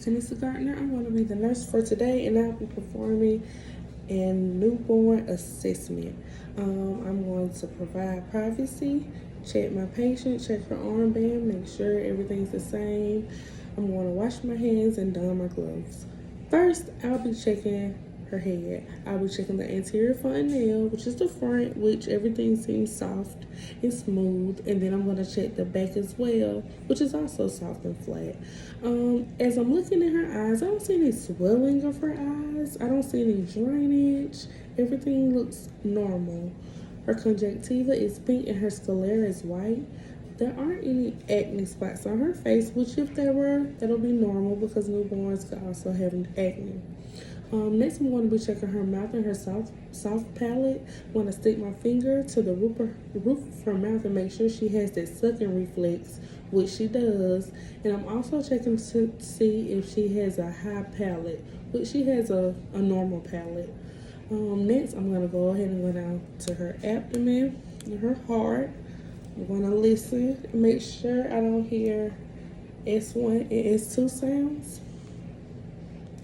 Tanisha Gardner. I'm going to be the nurse for today, and I'll be performing a newborn assessment. I'm going to provide privacy, check my patient, check her armband, make sure everything's the same. I'm going to wash my hands and don my gloves. First, I'll be checking her head. I'll be checking the anterior fontanelle, which is the front, which everything seems soft and smooth. And then I'm going to check the back as well, which is also soft and flat. As I'm looking at her eyes, I don't see any swelling of her eyes. I don't see any drainage. Everything looks normal. Her conjunctiva is pink and her sclera is white. There aren't any acne spots on her face, which if there were, that'll be normal because newborns could also have acne. Next, I'm going to be checking her mouth and her soft palate. I'm going to stick my finger to the roof of her mouth and make sure she has that sucking reflex, which she does. And I'm also checking to see if she has a high palate, which she has a normal palate. Next, I'm going to go ahead and go down to her abdomen and her heart. I'm going to listen and make sure I don't hear S1 and S2 sounds.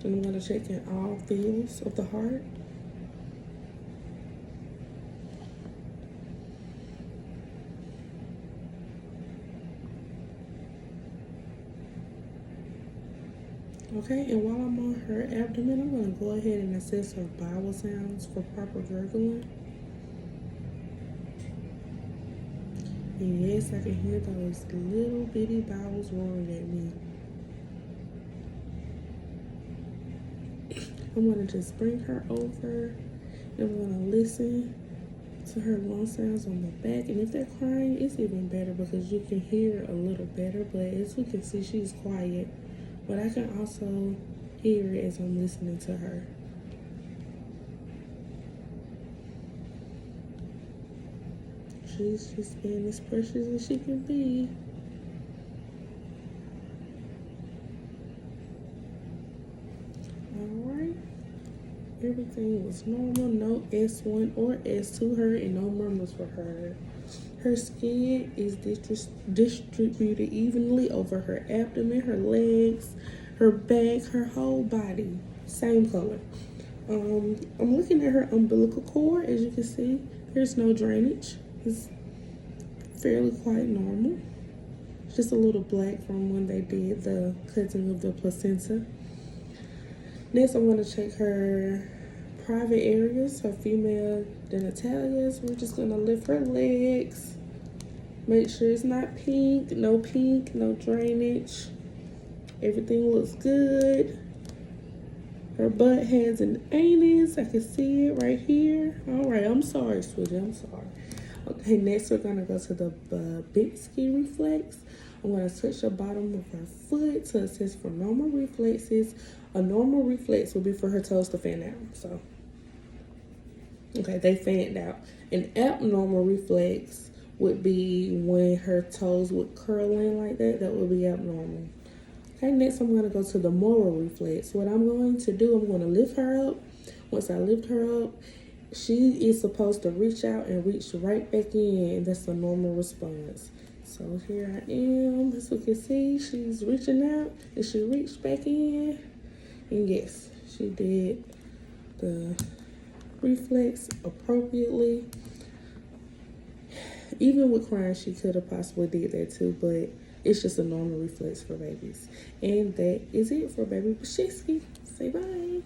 And I'm going to check in all fields of the heart. Okay, and while I'm on her abdomen, I'm going to go ahead and assess her bowel sounds for proper gurgling. And yes, I can hear those little bitty bowels roaring at me. I'm going to just bring her over and I'm going to listen to her lung sounds on the back. And if they're crying, it's even better because you can hear a little better. But as we can see, she's quiet. But I can also hear it as I'm listening to her. She's just being as precious as she can be. Alright. Everything was normal. No S1 or S2 hurt and no murmurs were heard. Her skin is distributed evenly over her abdomen, her legs, her back, her whole body. Same color. I'm looking at her umbilical cord. As you can see, there's no drainage. It's fairly quite normal. It's just a little black from when they did the cutting of the placenta. Next, I'm going to check her private areas, her female genitalias. We're just going to lift her legs. Make sure it's not pink, no drainage. Everything looks good. Her butt has an anus. I can see it right here. All right, I'm sorry, sweetie, I'm sorry. Okay, next we're gonna go to the Babinski reflex. I'm gonna touch the bottom of her foot to assess for normal reflexes. A normal reflex would be for her toes to fan out. So, okay, they fanned out. An abnormal reflex would be when her toes would curl in like that. That would be abnormal. Okay, next I'm gonna go to the moral reflex. What I'm going to do, I'm gonna lift her up. Once I lift her up, she is supposed to reach out and reach right back in. That's a normal response. So here I am. As you can see, she's reaching out and she reached back in. And yes, she did the reflex appropriately. Even with crying, she could have possibly did that too, but it's just a normal reflex for babies. And that is it for Baby Babinski. Say bye.